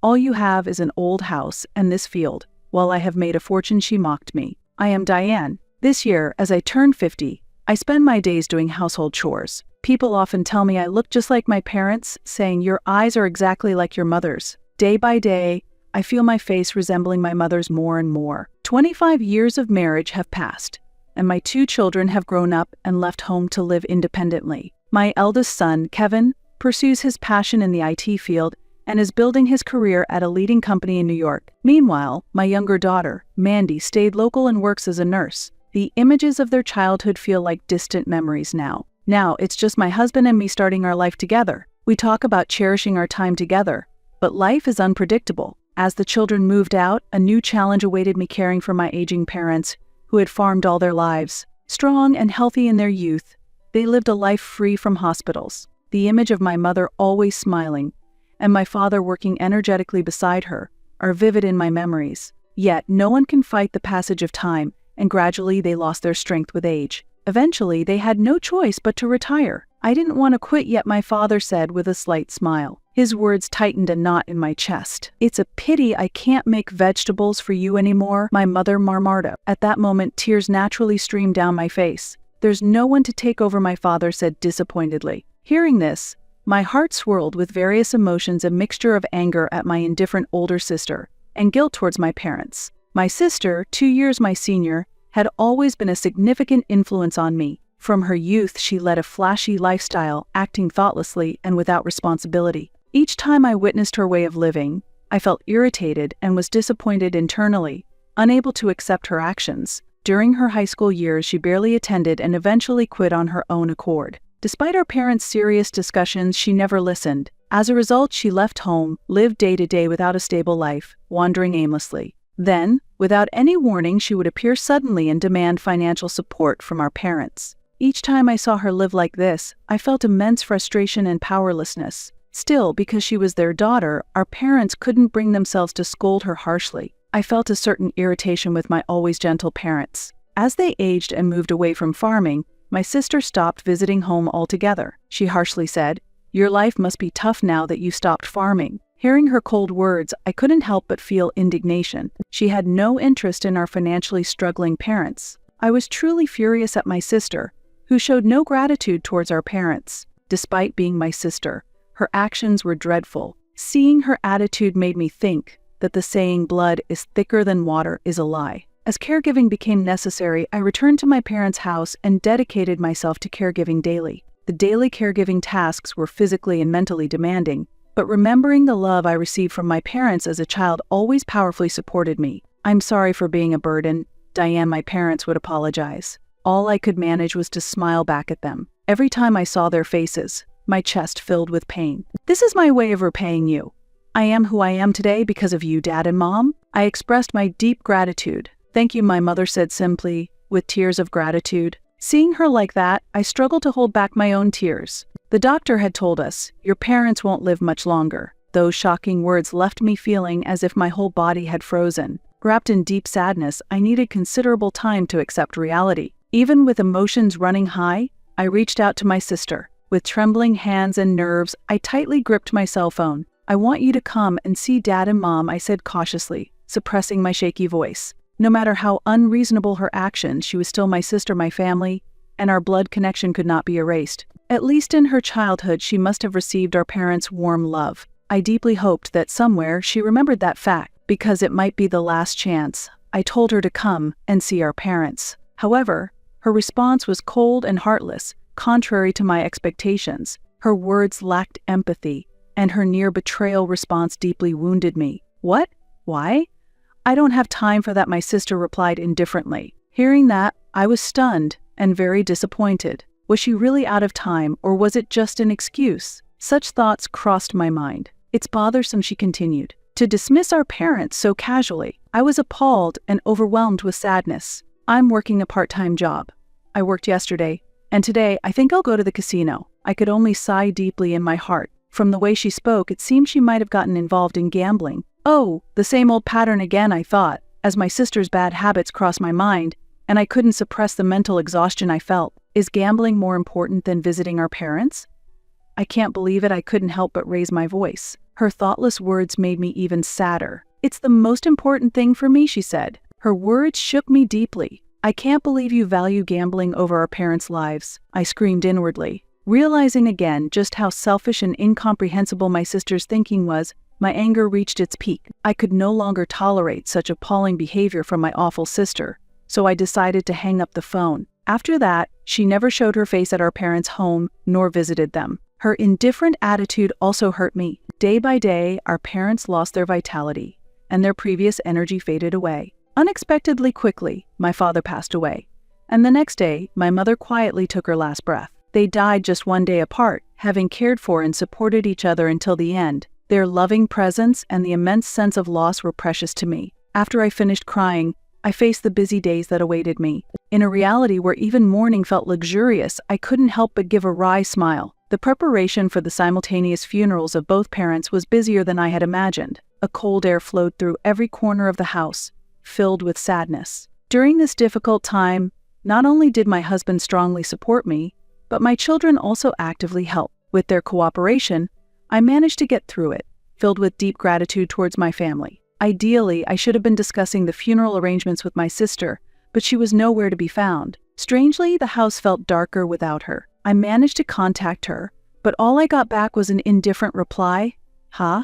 All you have is an old house and this field. While I have made a fortune, she mocked me. I am Diane. This year, as I turn 50, I spend my days doing household chores. People often tell me I look just like my parents, saying your eyes are exactly like your mother's. Day by day, I feel my face resembling my mother's more and more. 25 years of marriage have passed, and my 2 children have grown up and left home to live independently. My eldest son, Kevin, pursues his passion in the IT field and is building his career at a leading company in New York. Meanwhile, my younger daughter, Mandy, stayed local and works as a nurse. The images of their childhood feel like distant memories now. Now, it's just my husband and me starting our life together. We talk about cherishing our time together, but life is unpredictable. As the children moved out, a new challenge awaited me caring for my aging parents, who had farmed all their lives. Strong and healthy in their youth, they lived a life free from hospitals. The image of my mother always smiling, and my father working energetically beside her, are vivid in my memories. Yet, no one can fight the passage of time, and gradually they lost their strength with age. Eventually, they had no choice but to retire. I didn't want to quit, yet my father said with a slight smile. His words tightened a knot in my chest. "It's a pity I can't make vegetables for you anymore," my mother murmured. At that moment, tears naturally streamed down my face. "There's no one to take over," my father said disappointedly. Hearing this, my heart swirled with various emotions, a mixture of anger at my indifferent older sister and guilt towards my parents. My sister, 2 years my senior, had always been a significant influence on me. From her youth, she led a flashy lifestyle, acting thoughtlessly and without responsibility. Each time I witnessed her way of living, I felt irritated and was disappointed internally, unable to accept her actions. During her high school years, she barely attended and eventually quit on her own accord. Despite our parents' serious discussions, she never listened. As a result, she left home, lived day to day without a stable life, wandering aimlessly. Then, without any warning, she would appear suddenly and demand financial support from our parents. Each time I saw her live like this, I felt immense frustration and powerlessness. Still, because she was their daughter, our parents couldn't bring themselves to scold her harshly. I felt a certain irritation with my always gentle parents. As they aged and moved away from farming, my sister stopped visiting home altogether. She harshly said, "Your life must be tough now that you stopped farming." Hearing her cold words, I couldn't help but feel indignation. She had no interest in our financially struggling parents. I was truly furious at my sister, who showed no gratitude towards our parents. Despite being my sister, her actions were dreadful. Seeing her attitude made me think that the saying "blood is thicker than water" is a lie. As caregiving became necessary, I returned to my parents' house and dedicated myself to caregiving daily. The daily caregiving tasks were physically and mentally demanding, but remembering the love I received from my parents as a child always powerfully supported me. "I'm sorry for being a burden, Diane," my parents would apologize. All I could manage was to smile back at them. Every time I saw their faces, my chest filled with pain. "This is my way of repaying you. I am who I am today because of you, Dad and Mom." I expressed my deep gratitude. "Thank you," my mother said simply, with tears of gratitude. Seeing her like that, I struggled to hold back my own tears. The doctor had told us, "Your parents won't live much longer." Those shocking words left me feeling as if my whole body had frozen. Wrapped in deep sadness, I needed considerable time to accept reality. Even with emotions running high, I reached out to my sister. With trembling hands and nerves, I tightly gripped my cell phone. "I want you to come and see Dad and Mom," I said cautiously, suppressing my shaky voice. No matter how unreasonable her actions, she was still my sister, my family, and our blood connection could not be erased. At least in her childhood, she must have received our parents' warm love. I deeply hoped that somewhere she remembered that fact, because it might be the last chance. I told her to come and see our parents. However, her response was cold and heartless, contrary to my expectations. Her words lacked empathy, and her near betrayal response deeply wounded me. "What? Why? I don't have time for that," my sister replied indifferently. Hearing that, I was stunned and very disappointed. Was she really out of time, or was it just an excuse? Such thoughts crossed my mind. "It's bothersome," she continued, "to dismiss our parents so casually." I was appalled and overwhelmed with sadness. "I'm working a part-time job. I worked yesterday, and today I think I'll go to the casino." I could only sigh deeply in my heart. From the way she spoke, it seemed she might have gotten involved in gambling. "Oh, the same old pattern again," I thought, as my sister's bad habits crossed my mind, and I couldn't suppress the mental exhaustion I felt. Is gambling more important than visiting our parents? I can't believe it. I couldn't help but raise my voice. Her thoughtless words made me even sadder. "It's the most important thing for me," she said. Her words shook me deeply. "I can't believe you value gambling over our parents' lives," I screamed inwardly. Realizing again just how selfish and incomprehensible my sister's thinking was, my anger reached its peak. I could no longer tolerate such appalling behavior from my awful sister, so I decided to hang up the phone. After that, she never showed her face at our parents' home nor visited them. Her indifferent attitude also hurt me. Day by day, our parents lost their vitality, and their previous energy faded away. Unexpectedly quickly, my father passed away, and the next day, my mother quietly took her last breath. They died just one day apart, having cared for and supported each other until the end. Their loving presence and the immense sense of loss were precious to me. After I finished crying, I faced the busy days that awaited me. In a reality where even mourning felt luxurious, I couldn't help but give a wry smile. The preparation for the simultaneous funerals of both parents was busier than I had imagined. A cold air flowed through every corner of the house, filled with sadness. During this difficult time, not only did my husband strongly support me, but my children also actively helped. With their cooperation, I managed to get through it, filled with deep gratitude towards my family. Ideally, I should have been discussing the funeral arrangements with my sister, but she was nowhere to be found. Strangely, the house felt darker without her. I managed to contact her, but all I got back was an indifferent reply. "Huh?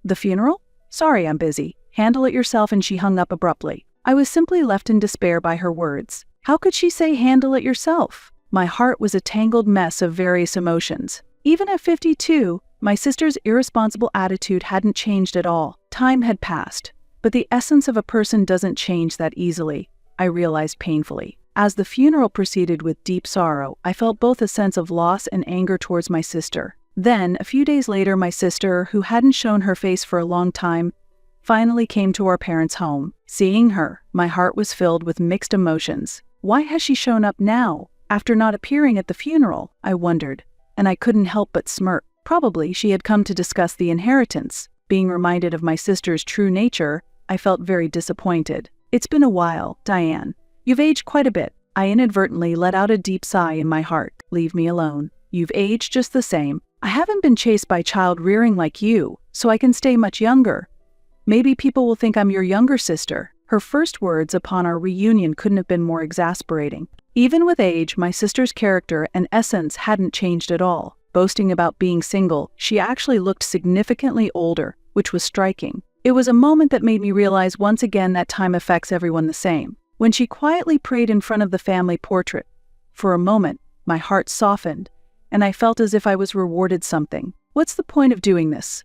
The funeral? Sorry, I'm busy. Handle it yourself," and she hung up abruptly. I was simply left in despair by her words. How could she say "handle it yourself"? My heart was a tangled mess of various emotions. Even at 52, my sister's irresponsible attitude hadn't changed at all. Time had passed, but the essence of a person doesn't change that easily, I realized painfully. As the funeral proceeded with deep sorrow, I felt both a sense of loss and anger towards my sister. Then, a few days later, my sister, who hadn't shown her face for a long time, finally came to our parents' home. Seeing her, my heart was filled with mixed emotions. Why has she shown up now, after not appearing at the funeral? I wondered, and I couldn't help but smirk. Probably she had come to discuss the inheritance. Being reminded of my sister's true nature, I felt very disappointed. "It's been a while, Diane. You've aged quite a bit." I inadvertently let out a deep sigh in my heart. "Leave me alone. You've aged just the same. I haven't been chased by child rearing like you, so I can stay much younger. Maybe people will think I'm your younger sister." Her first words upon our reunion couldn't have been more exasperating. Even with age, my sister's character and essence hadn't changed at all. Boasting about being single, she actually looked significantly older, which was striking. It was a moment that made me realize once again that time affects everyone the same. When she quietly prayed in front of the family portrait, for a moment, my heart softened, and I felt as if I was rewarded something. "What's the point of doing this?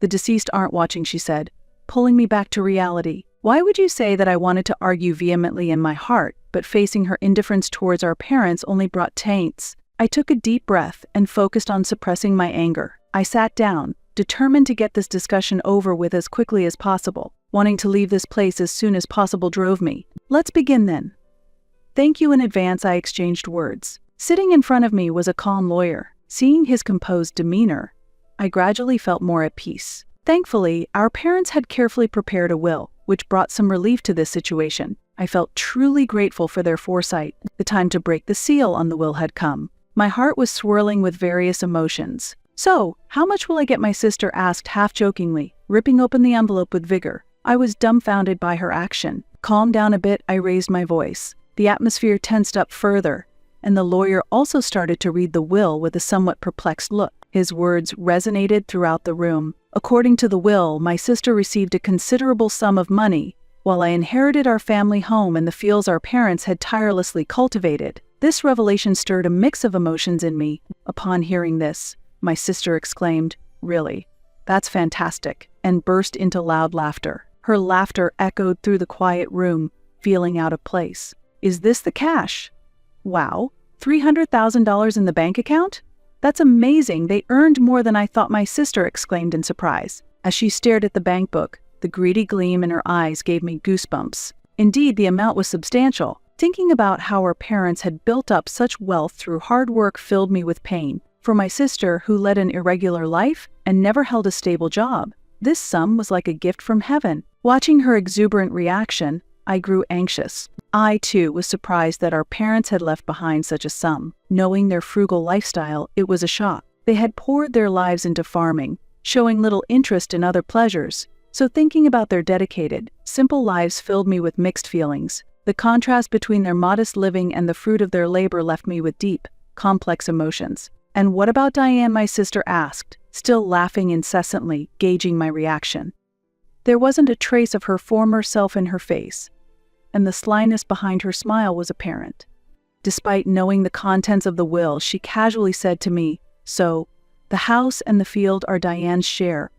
The deceased aren't watching," she said, pulling me back to reality. Why would you say that I wanted to argue vehemently in my heart, but facing her indifference towards our parents only brought taints? I took a deep breath and focused on suppressing my anger. I sat down, determined to get this discussion over with as quickly as possible. Wanting to leave this place as soon as possible drove me. "Let's begin then." "Thank you in advance," I exchanged words. Sitting in front of me was a calm lawyer. Seeing his composed demeanor, I gradually felt more at peace. Thankfully, our parents had carefully prepared a will, which brought some relief to this situation. I felt truly grateful for their foresight. The time to break the seal on the will had come. My heart was swirling with various emotions. "So, how much will I get?" my sister asked half-jokingly, ripping open the envelope with vigor. I was dumbfounded by her action. Calmed down a bit, I raised my voice. The atmosphere tensed up further, and the lawyer also started to read the will with a somewhat perplexed look. His words resonated throughout the room. According to the will, my sister received a considerable sum of money, while I inherited our family home and the fields our parents had tirelessly cultivated. This revelation stirred a mix of emotions in me. Upon hearing this, my sister exclaimed, "Really? That's fantastic," and burst into loud laughter. Her laughter echoed through the quiet room, feeling out of place. "Is this the cash? Wow, $300,000 in the bank account? That's amazing. They earned more than I thought," my sister exclaimed in surprise. As she stared at the bank book, the greedy gleam in her eyes gave me goosebumps. Indeed, the amount was substantial. Thinking about how our parents had built up such wealth through hard work filled me with pain. For my sister, who led an irregular life and never held a stable job, this sum was like a gift from heaven. Watching her exuberant reaction, I grew anxious. I, too, was surprised that our parents had left behind such a sum. Knowing their frugal lifestyle, it was a shock. They had poured their lives into farming, showing little interest in other pleasures. So thinking about their dedicated, simple lives filled me with mixed feelings. The contrast between their modest living and the fruit of their labor left me with deep, complex emotions. "And what about Diane?" my sister asked, still laughing incessantly, gauging my reaction. There wasn't a trace of her former self in her face, and the slyness behind her smile was apparent. Despite knowing the contents of the will, she casually said to me, "So, the house and the field are Diane's share."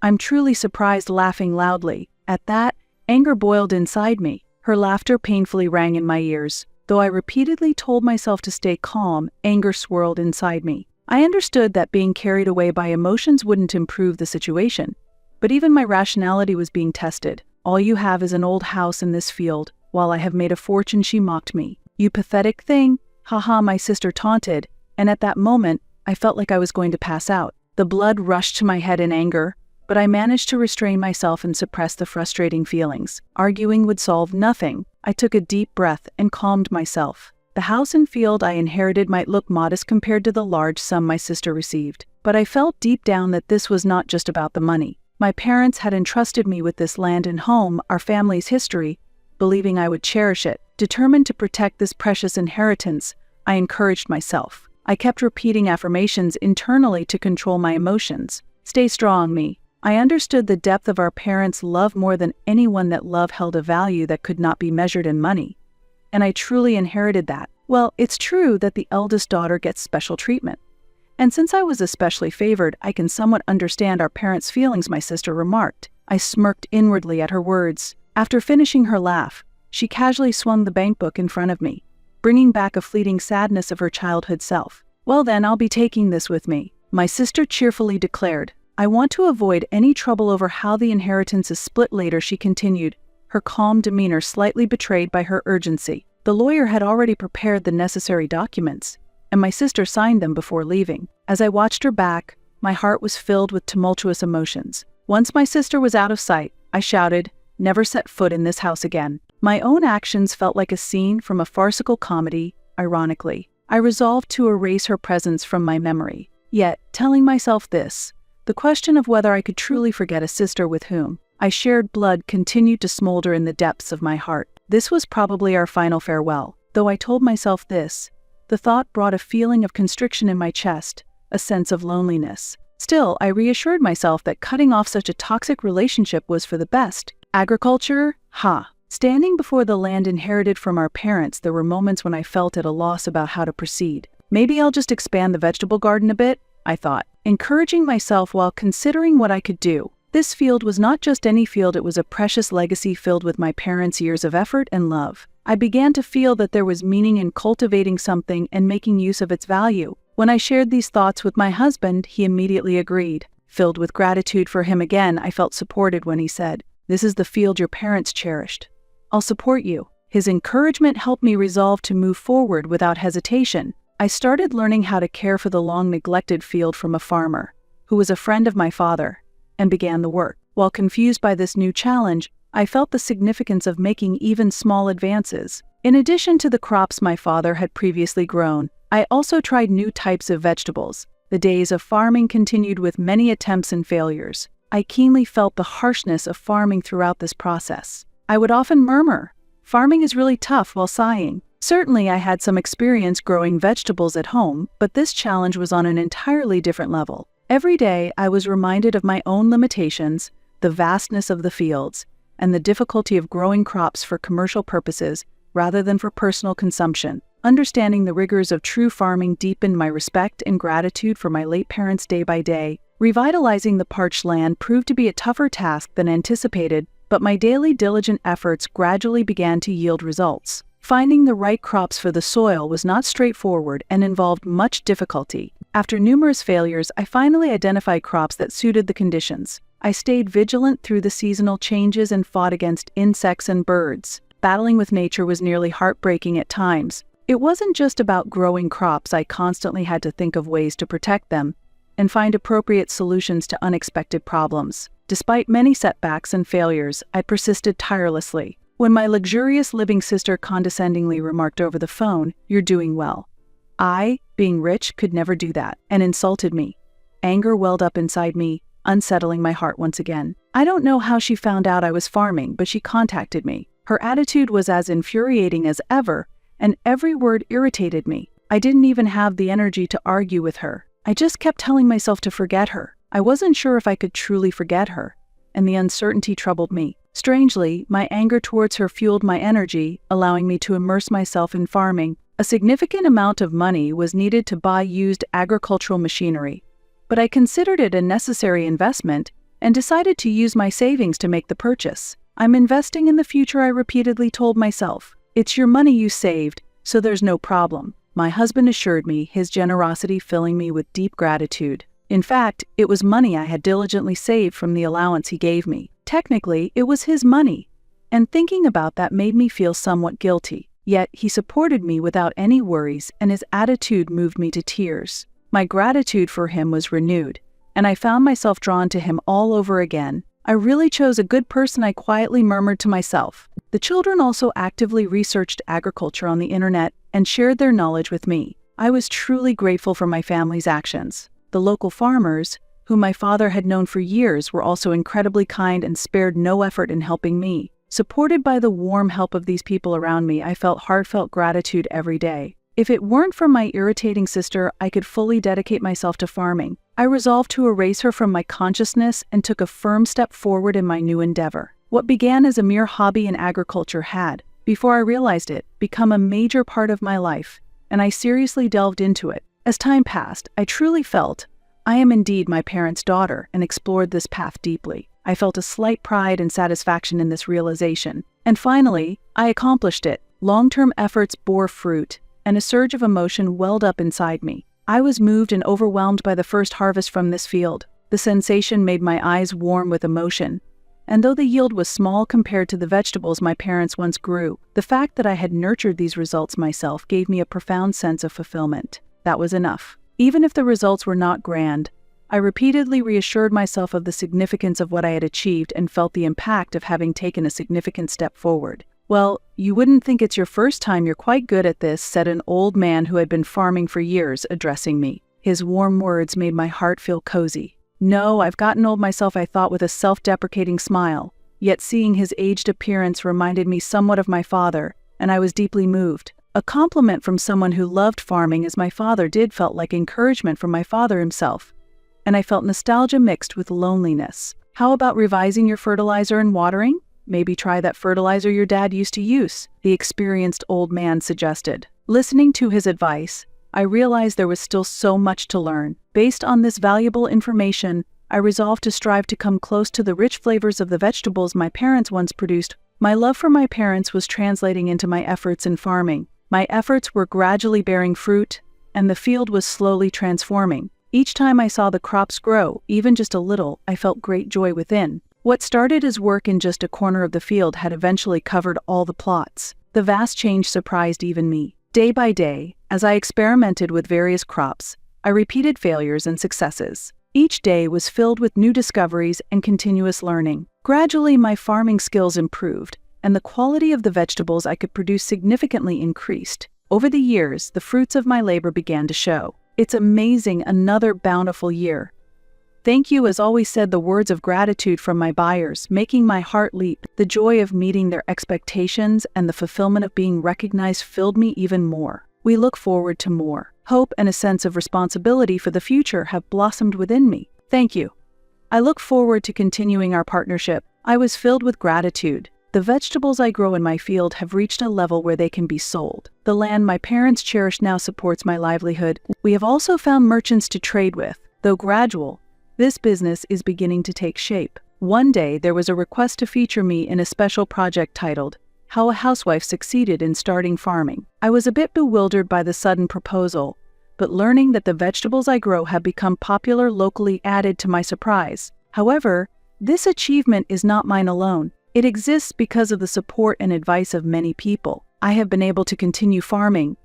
I'm truly surprised, laughing loudly. At that, anger boiled inside me. Her laughter painfully rang in my ears. Though I repeatedly told myself to stay calm, anger swirled inside me. I understood that being carried away by emotions wouldn't improve the situation, but even my rationality was being tested. "All you have is an old house in this field, while I have made a fortune," she mocked me. "You pathetic thing." "Haha," my sister taunted, and at that moment, I felt like I was going to pass out. The blood rushed to my head in anger, but I managed to restrain myself and suppress the frustrating feelings. Arguing would solve nothing. I took a deep breath and calmed myself. The house and field I inherited might look modest compared to the large sum my sister received, but I felt deep down that this was not just about the money. My parents had entrusted me with this land and home, our family's history, believing I would cherish it. Determined to protect this precious inheritance, I encouraged myself. I kept repeating affirmations internally to control my emotions. "Stay strong, me." I understood the depth of our parents' love more than anyone, that love held a value that could not be measured in money. And I truly inherited that. Well, it's true that the eldest daughter gets special treatment. And since I was especially favored, I can somewhat understand our parents' feelings, my sister remarked. I smirked inwardly at her words. After finishing her laugh, she casually swung the bank book in front of me, bringing back a fleeting sadness of her childhood self. "Well then, I'll be taking this with me," my sister cheerfully declared. "I want to avoid any trouble over how the inheritance is split later," she continued, her calm demeanor slightly betrayed by her urgency. The lawyer had already prepared the necessary documents, and my sister signed them before leaving. As I watched her back, my heart was filled with tumultuous emotions. Once my sister was out of sight, I shouted, "Never set foot in this house again." My own actions felt like a scene from a farcical comedy, ironically. I resolved to erase her presence from my memory. Yet, telling myself this, the question of whether I could truly forget a sister with whom I shared blood continued to smolder in the depths of my heart. This was probably our final farewell. Though I told myself this, the thought brought a feeling of constriction in my chest, a sense of loneliness. Still, I reassured myself that cutting off such a toxic relationship was for the best. Agriculture? Ha! Standing before the land inherited from our parents, there were moments when I felt at a loss about how to proceed. Maybe I'll just expand the vegetable garden a bit, I thought, encouraging myself while considering what I could do. This field was not just any field, it was a precious legacy filled with my parents' years of effort and love. I began to feel that there was meaning in cultivating something and making use of its value. When I shared these thoughts with my husband, he immediately agreed. Filled with gratitude for him again, I felt supported when he said, "This is the field your parents cherished. I'll support you." His encouragement helped me resolve to move forward without hesitation. I started learning how to care for the long-neglected field from a farmer, who was a friend of my father, and began the work. While confused by this new challenge, I felt the significance of making even small advances. In addition to the crops my father had previously grown, I also tried new types of vegetables. The days of farming continued with many attempts and failures. I keenly felt the harshness of farming throughout this process. I would often murmur, "Farming is really tough," while sighing. Certainly I had some experience growing vegetables at home, but this challenge was on an entirely different level. Every day I was reminded of my own limitations, the vastness of the fields, and the difficulty of growing crops for commercial purposes rather than for personal consumption. Understanding the rigors of true farming deepened my respect and gratitude for my late parents day by day. Revitalizing the parched land proved to be a tougher task than anticipated, but my daily diligent efforts gradually began to yield results. Finding the right crops for the soil was not straightforward and involved much difficulty. After numerous failures, I finally identified crops that suited the conditions. I stayed vigilant through the seasonal changes and fought against insects and birds. Battling with nature was nearly heartbreaking at times. It wasn't just about growing crops, I constantly had to think of ways to protect them and find appropriate solutions to unexpected problems. Despite many setbacks and failures, I persisted tirelessly. When my luxurious living sister condescendingly remarked over the phone, "You're doing well," I, being rich, could never do that, and insulted me. Anger welled up inside me, unsettling my heart once again. I don't know how she found out I was farming, but she contacted me. Her attitude was as infuriating as ever, and every word irritated me. I didn't even have the energy to argue with her. I just kept telling myself to forget her. I wasn't sure if I could truly forget her, and the uncertainty troubled me. Strangely, my anger towards her fueled my energy, allowing me to immerse myself in farming. A significant amount of money was needed to buy used agricultural machinery, but I considered it a necessary investment and decided to use my savings to make the purchase. I'm investing in the future, I repeatedly told myself. It's your money you saved, so there's no problem. My husband assured me, his generosity filling me with deep gratitude. In fact, it was money I had diligently saved from the allowance he gave me. Technically, it was his money, and thinking about that made me feel somewhat guilty. Yet, he supported me without any worries, and his attitude moved me to tears. My gratitude for him was renewed, and I found myself drawn to him all over again. I really chose a good person, I quietly murmured to myself. The children also actively researched agriculture on the internet and shared their knowledge with me. I was truly grateful for my family's actions. The local farmers, whom my father had known for years, were also incredibly kind and spared no effort in helping me. Supported by the warm help of these people around me, I felt heartfelt gratitude every day. If it weren't for my irritating sister, I could fully dedicate myself to farming. I resolved to erase her from my consciousness and took a firm step forward in my new endeavor. What began as a mere hobby in agriculture had, before I realized it, become a major part of my life, and I seriously delved into it. As time passed, I truly felt I am indeed my parents' daughter, and explored this path deeply. I felt a slight pride and satisfaction in this realization. And finally, I accomplished it. Long-term efforts bore fruit, and a surge of emotion welled up inside me. I was moved and overwhelmed by the first harvest from this field. The sensation made my eyes warm with emotion. And though the yield was small compared to the vegetables my parents once grew, the fact that I had nurtured these results myself gave me a profound sense of fulfillment. That was enough. Even if the results were not grand, I repeatedly reassured myself of the significance of what I had achieved and felt the impact of having taken a significant step forward. "Well, you wouldn't think it's your first time, you're quite good at this," said an old man who had been farming for years, addressing me. His warm words made my heart feel cozy. "No, I've gotten old myself," I thought with a self-deprecating smile. Yet seeing his aged appearance reminded me somewhat of my father, and I was deeply moved. A compliment from someone who loved farming as my father did felt like encouragement from my father himself, and I felt nostalgia mixed with loneliness. "How about revising your fertilizer and watering? Maybe try that fertilizer your dad used to use," the experienced old man suggested. Listening to his advice, I realized there was still so much to learn. Based on this valuable information, I resolved to strive to come close to the rich flavors of the vegetables my parents once produced. My love for my parents was translating into my efforts in farming. My efforts were gradually bearing fruit, and the field was slowly transforming. Each time I saw the crops grow, even just a little, I felt great joy within. What started as work in just a corner of the field had eventually covered all the plots. The vast change surprised even me. Day by day, as I experimented with various crops, I repeated failures and successes. Each day was filled with new discoveries and continuous learning. Gradually, my farming skills improved, and the quality of the vegetables I could produce significantly increased. Over the years, the fruits of my labor began to show. It's amazing, another bountiful year. "Thank you," as always, said the words of gratitude from my buyers, making my heart leap. The joy of meeting their expectations and the fulfillment of being recognized filled me even more. We look forward to more. Hope and a sense of responsibility for the future have blossomed within me. Thank you. I look forward to continuing our partnership. I was filled with gratitude. The vegetables I grow in my field have reached a level where they can be sold. The land my parents cherish now supports my livelihood. We have also found merchants to trade with. Though gradual, this business is beginning to take shape. One day, there was a request to feature me in a special project titled, "How a Housewife Succeeded in Starting Farming." I was a bit bewildered by the sudden proposal, but learning that the vegetables I grow have become popular locally added to my surprise. However, this achievement is not mine alone. It exists because of the support and advice of many people. I have been able to continue farming,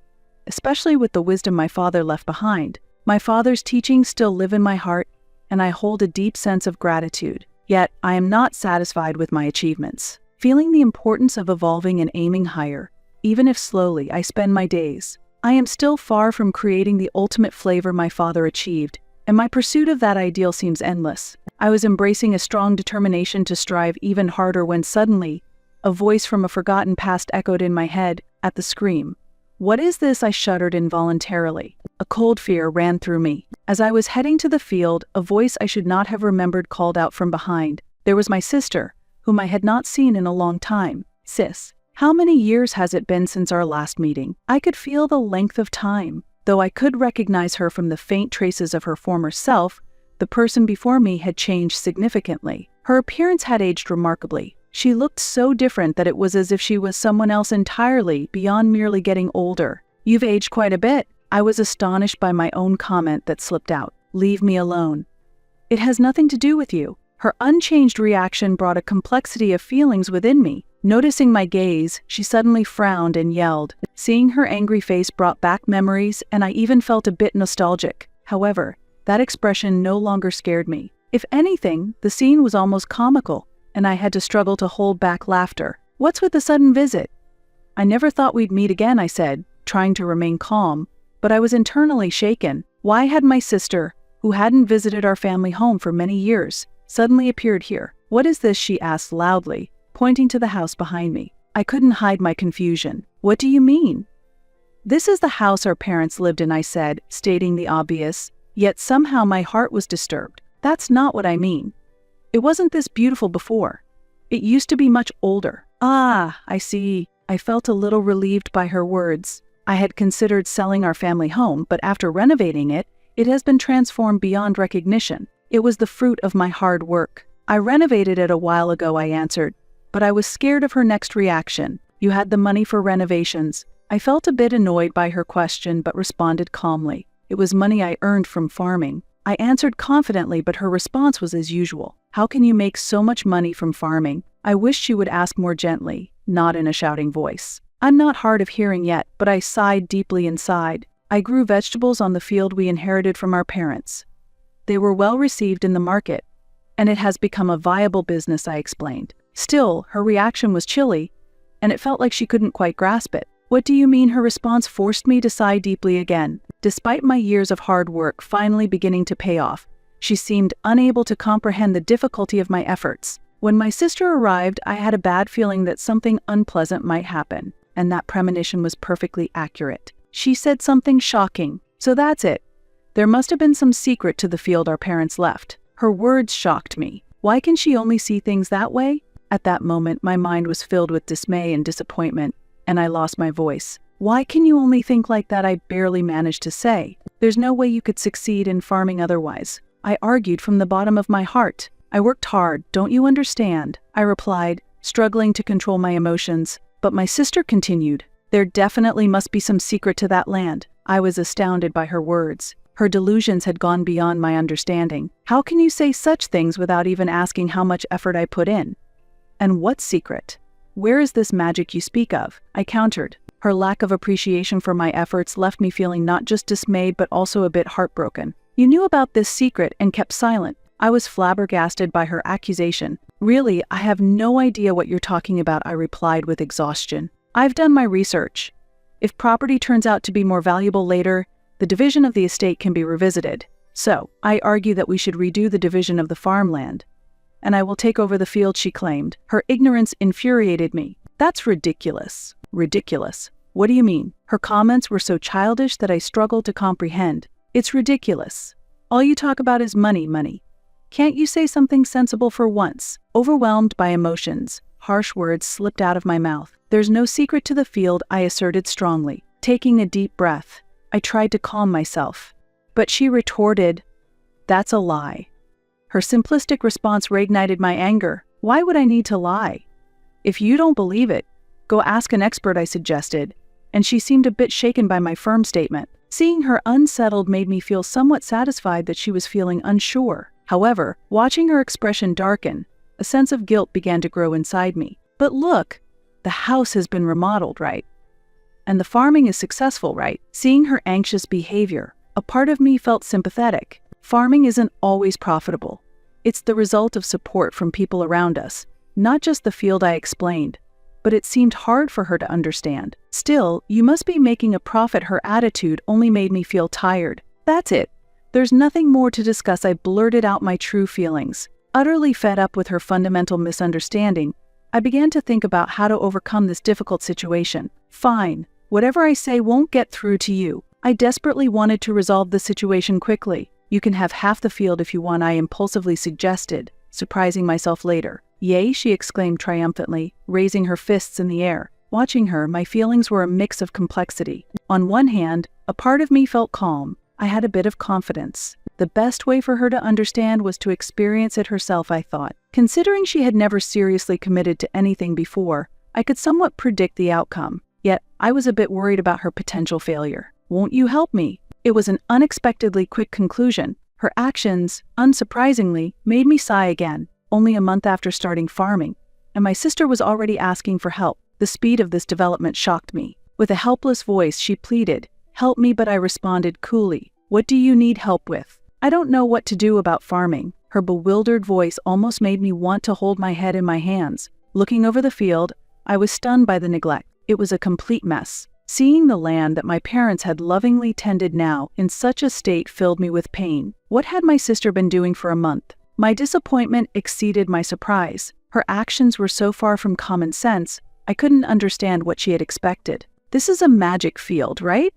especially with the wisdom my father left behind. My father's teachings still live in my heart, and I hold a deep sense of gratitude. Yet, I am not satisfied with my achievements. Feeling the importance of evolving and aiming higher, even if slowly, I spend my days. I am still far from creating the ultimate flavor my father achieved, and my pursuit of that ideal seems endless. I was embracing a strong determination to strive even harder when suddenly, a voice from a forgotten past echoed in my head at the scream. "What is this?" I shuddered involuntarily. A cold fear ran through me. As I was heading to the field, a voice I should not have remembered called out from behind. There was my sister, whom I had not seen in a long time. "Sis, how many years has it been since our last meeting?" I could feel the length of time. Though I could recognize her from the faint traces of her former self, the person before me had changed significantly. Her appearance had aged remarkably. She looked so different that it was as if she was someone else entirely, beyond merely getting older. "You've aged quite a bit." I was astonished by my own comment that slipped out. "Leave me alone." "It has nothing to do with you." Her unchanged reaction brought a complexity of feelings within me. Noticing my gaze, she suddenly frowned and yelled. Seeing her angry face brought back memories, and I even felt a bit nostalgic. However, that expression no longer scared me. If anything, the scene was almost comical, and I had to struggle to hold back laughter. "What's with the sudden visit?" "I never thought we'd meet again," I said, trying to remain calm, but I was internally shaken. Why had my sister, who hadn't visited our family home for many years, suddenly appeared here? "What is this?" she asked loudly, pointing to the house behind me. I couldn't hide my confusion. "What do you mean?" "This is the house our parents lived in," I said, stating the obvious, yet somehow my heart was disturbed. "That's not what I mean. It wasn't this beautiful before. It used to be much older." "Ah, I see." I felt a little relieved by her words. I had considered selling our family home, but after renovating it, it has been transformed beyond recognition. It was the fruit of my hard work. "I renovated it a while ago," I answered, but I was scared of her next reaction. "You had the money for renovations." I felt a bit annoyed by her question, but responded calmly. "It was money I earned from farming." I answered confidently, but her response was as usual. "How can you make so much money from farming?" I wished she would ask more gently, not in a shouting voice. I'm not hard of hearing yet, but I sighed deeply inside. I grew vegetables on the field we inherited from our parents. They were well received in the market, and it has become a viable business, I explained. Still, her reaction was chilly, and it felt like she couldn't quite grasp it. "What do you mean?" Her response forced me to sigh deeply again. Despite my years of hard work finally beginning to pay off, she seemed unable to comprehend the difficulty of my efforts. When my sister arrived, I had a bad feeling that something unpleasant might happen, and that premonition was perfectly accurate. She said something shocking. "So that's it. There must have been some secret to the field our parents left." Her words shocked me. Why can she only see things that way? At that moment, my mind was filled with dismay and disappointment, and I lost my voice. "Why can you only think like that?" I barely managed to say. "There's no way you could succeed in farming otherwise," I argued from the bottom of my heart. "I worked hard, don't you understand?" I replied, struggling to control my emotions. But my sister continued. "There definitely must be some secret to that land." I was astounded by her words. Her delusions had gone beyond my understanding. "How can you say such things without even asking how much effort I put in? And what secret? Where is this magic you speak of?" I countered. Her lack of appreciation for my efforts left me feeling not just dismayed but also a bit heartbroken. "You knew about this secret and kept silent." I was flabbergasted by her accusation. "Really, I have no idea what you're talking about," I replied with exhaustion. "I've done my research. If property turns out to be more valuable later, the division of the estate can be revisited. So, I argue that we should redo the division of the farmland, and I will take over the field," she claimed. Her ignorance infuriated me. "That's ridiculous." "Ridiculous? What do you mean?" Her comments were so childish that I struggled to comprehend. "It's ridiculous. All you talk about is money, money. Can't you say something sensible for once?" Overwhelmed by emotions, harsh words slipped out of my mouth. "There's no secret to the field," I asserted strongly. Taking a deep breath, I tried to calm myself. But she retorted, "That's a lie." Her simplistic response reignited my anger. Why would I need to lie? "If you don't believe it, go ask an expert," I suggested, and she seemed a bit shaken by my firm statement. Seeing her unsettled made me feel somewhat satisfied that she was feeling unsure. However, watching her expression darken, a sense of guilt began to grow inside me. "But look, the house has been remodeled, right? And the farming is successful, right?" Seeing her anxious behavior, a part of me felt sympathetic. Farming isn't always profitable. It's the result of support from people around us, not just the field, I explained. But it seemed hard for her to understand. "Still, you must be making a profit." Her attitude only made me feel tired. "That's it. There's nothing more to discuss. I blurted out my true feelings. Utterly fed up with her fundamental misunderstanding, I began to think about how to overcome this difficult situation. Fine, whatever I say won't get through to you. I desperately wanted to resolve the situation quickly. You can have half the field if you want, I impulsively suggested, surprising myself later. Yay, she exclaimed triumphantly, raising her fists in the air. Watching her, my feelings were a mix of complexity. On one hand, a part of me felt calm. I had a bit of confidence. The best way for her to understand was to experience it herself, I thought. Considering she had never seriously committed to anything before, I could somewhat predict the outcome. Yet, I was a bit worried about her potential failure. Won't you help me? It was an unexpectedly quick conclusion. Her actions, unsurprisingly, made me sigh again. Only a month after starting farming, and my sister was already asking for help. The speed of this development shocked me. With a helpless voice, she pleaded, "Help me," but I responded coolly, "What do you need help with? I don't know what to do about farming." Her bewildered voice almost made me want to hold my head in my hands. Looking over the field, I was stunned by the neglect. It was a complete mess. Seeing the land that my parents had lovingly tended now in such a state filled me with pain. What had my sister been doing for a month? My disappointment exceeded my surprise. Her actions were so far from common sense, I couldn't understand what she had expected. "This is a magic field, right?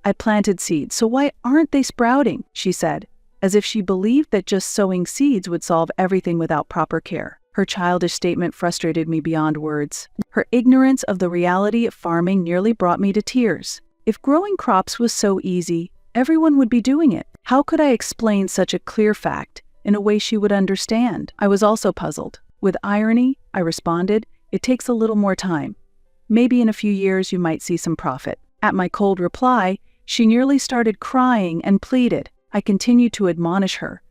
I planted seeds, so why aren't they sprouting?" she said, as if she believed that just sowing seeds would solve everything without proper care. Her childish statement frustrated me beyond words. Her ignorance of the reality of farming nearly brought me to tears. If growing crops was so easy, everyone would be doing it. How could I explain such a clear fact in a way she would understand? I was also puzzled. With irony, I responded, "It takes a little more time. Maybe in a few years you might see some profit." At my cold reply, she nearly started crying and pleaded. I continued to admonish her.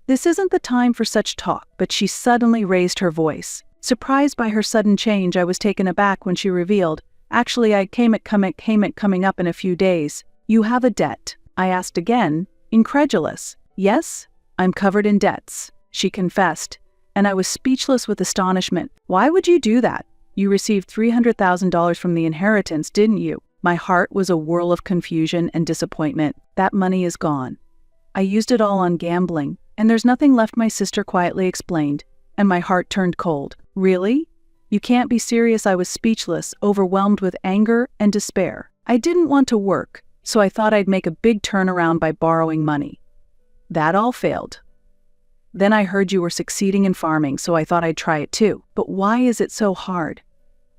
"This isn't the time for such talk," but she suddenly raised her voice. Surprised by her sudden change, I was taken aback when she revealed, "Actually, I came at coming up in a few days." "You have a debt?" I asked again, incredulous. "Yes, I'm covered in debts," she confessed, and I was speechless with astonishment. "Why would you do that? You received $300,000 from the inheritance, didn't you?" My heart was a whirl of confusion and disappointment. "That money is gone. I used it all on gambling, and there's nothing left," my sister quietly explained, and my heart turned cold. "Really? You can't be serious." I was speechless, overwhelmed with anger and despair. I didn't want to work, so I thought I'd make a big turnaround by borrowing money. That all failed. Then I heard you were succeeding in farming, so I thought I'd try it too. But why is it so hard?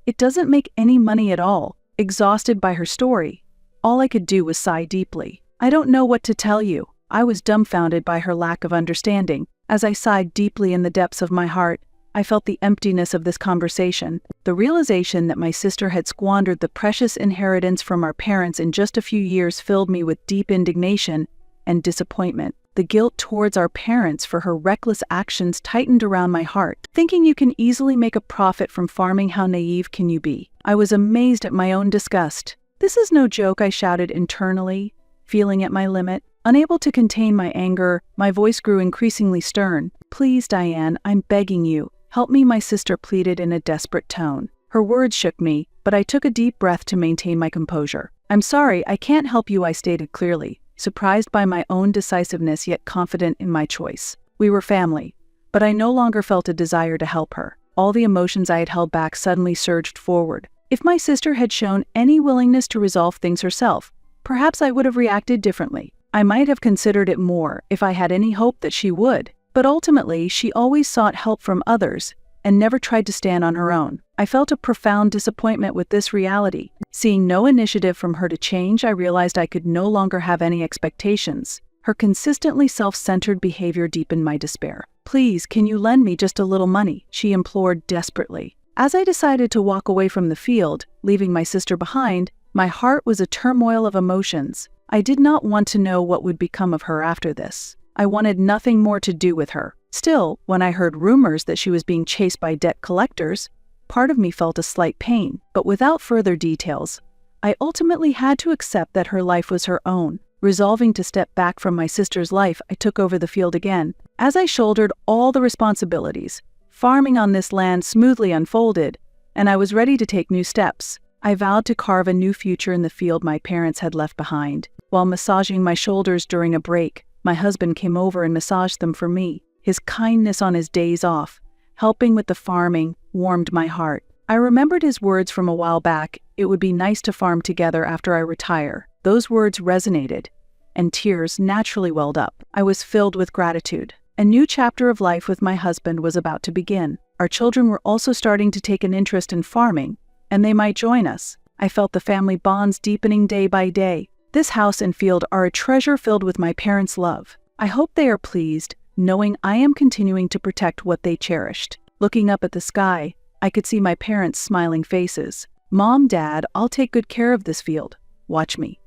It doesn't make any money at all. Exhausted by her story, all I could do was sigh deeply. "I don't know what to tell you." I was dumbfounded by her lack of understanding. As I sighed deeply in the depths of my heart, I felt the emptiness of this conversation. The realization that my sister had squandered the precious inheritance from our parents in just a few years filled me with deep indignation and disappointment. The guilt towards our parents for her reckless actions tightened around my heart. Thinking you can easily make a profit from farming, how naive can you be? I was amazed at my own disgust. "This is no joke," I shouted internally, feeling at my limit. Unable to contain my anger, my voice grew increasingly stern. "Please, Diane, I'm begging you. Help me," my sister pleaded in a desperate tone. Her words shook me, but I took a deep breath to maintain my composure. "I'm sorry, I can't help you," I stated clearly, surprised by my own decisiveness yet confident in my choice. We were family, but I no longer felt a desire to help her. All the emotions I had held back suddenly surged forward. If my sister had shown any willingness to resolve things herself, perhaps I would have reacted differently. I might have considered it more if I had any hope that she would, but ultimately she always sought help from others and never tried to stand on her own. I felt a profound disappointment with this reality. Seeing no initiative from her to change, I realized I could no longer have any expectations. Her consistently self-centered behavior deepened my despair. "Please, can you lend me just a little money?" she implored desperately. As I decided to walk away from the field, leaving my sister behind, my heart was a turmoil of emotions. I did not want to know what would become of her after this. I wanted nothing more to do with her. Still, when I heard rumors that she was being chased by debt collectors, part of me felt a slight pain. But without further details, I ultimately had to accept that her life was her own. Resolving to step back from my sister's life, I took over the field again. As I shouldered all the responsibilities, farming on this land smoothly unfolded, and I was ready to take new steps. I vowed to carve a new future in the field my parents had left behind. While massaging my shoulders during a break, My husband came over and massaged them for me. His kindness on his days off, helping with the farming, warmed my heart. I remembered his words from a while back, "It would be nice to farm together after I retire." Those words resonated, and tears naturally welled up. I was filled with gratitude. A new chapter of life with my husband was about to begin. Our children were also starting to take an interest in farming, and they might join us. I felt the family bonds deepening day by day. This house and field are a treasure filled with my parents' love. I hope they are pleased, knowing I am continuing to protect what they cherished. Looking up at the sky, I could see my parents' smiling faces. "Mom, Dad, I'll take good care of this field. Watch me.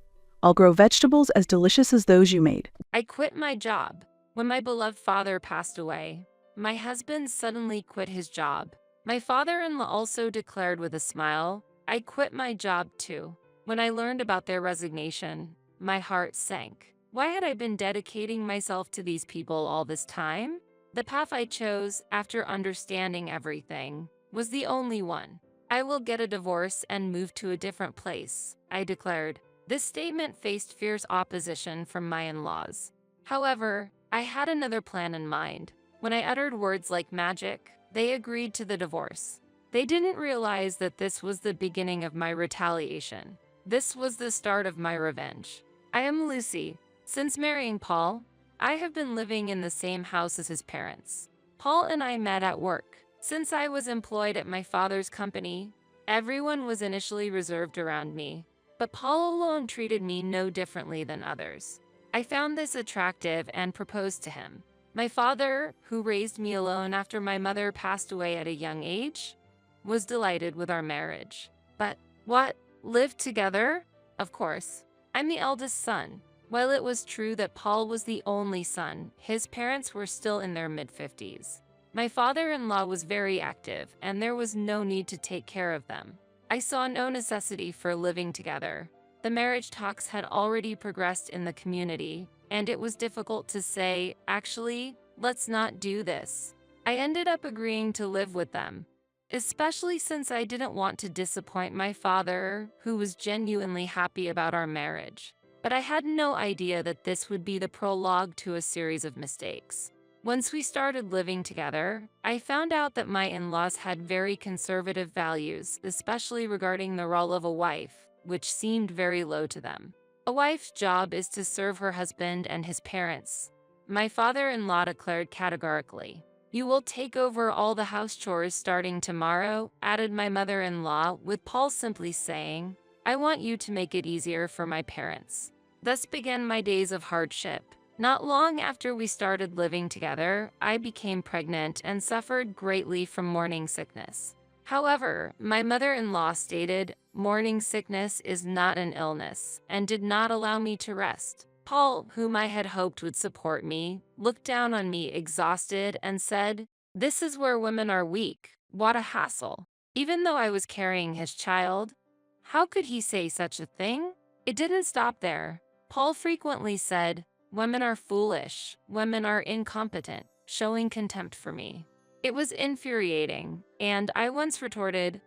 I'll grow vegetables as delicious as those you made." I quit my job. When my beloved father passed away, my husband suddenly quit his job. My father-in-law also declared with a smile, "I quit my job too." When I learned about their resignation, my heart sank. Why had I been dedicating myself to these people all this time? The path I chose, after understanding everything, was the only one. "I will get a divorce and move to a different place," I declared. This statement faced fierce opposition from my in-laws. However, I had another plan in mind. When I uttered words like magic, they agreed to the divorce. They didn't realize that this was the beginning of my retaliation. This was the start of my revenge. I am Lucy. Since marrying Paul, I have been living in the same house as his parents. Paul and I met at work. Since I was employed at my father's company, everyone was initially reserved around me, but Paul alone treated me no differently than others. I found this attractive and proposed to him. My father, who raised me alone after my mother passed away at a young age, was delighted with our marriage. But what? Live together? Of course. I'm the eldest son. While it was true that Paul was the only son, his parents were still in their mid-50s. My father-in-law was very active, and there was no need to take care of them. I saw no necessity for living together. The marriage talks had already progressed in the community, and it was difficult to say, "Actually, let's not do this." I ended up agreeing to live with them, especially since I didn't want to disappoint my father, who was genuinely happy about our marriage. But I had no idea that this would be the prologue to a series of mistakes. Once we started living together, I found out that my in-laws had very conservative values, especially regarding the role of a wife, which seemed very low to them. A wife's job is to serve her husband and his parents. My father-in-law declared categorically, "You will take over all the house chores starting tomorrow," added my mother-in-law, with Paul simply saying, "I want you to make it easier for my parents." Thus began my days of hardship. Not long after we started living together, I became pregnant and suffered greatly from morning sickness. However, my mother-in-law stated, "Morning sickness is not an illness," and did not allow me to rest. Paul, whom I had hoped would support me, looked down on me exhausted and said, "This is where women are weak. What a hassle." Even though I was carrying his child, how could he say such a thing? It didn't stop there. Paul frequently said, "Women are foolish, women are incompetent," showing contempt for me. It was infuriating, and I once retorted,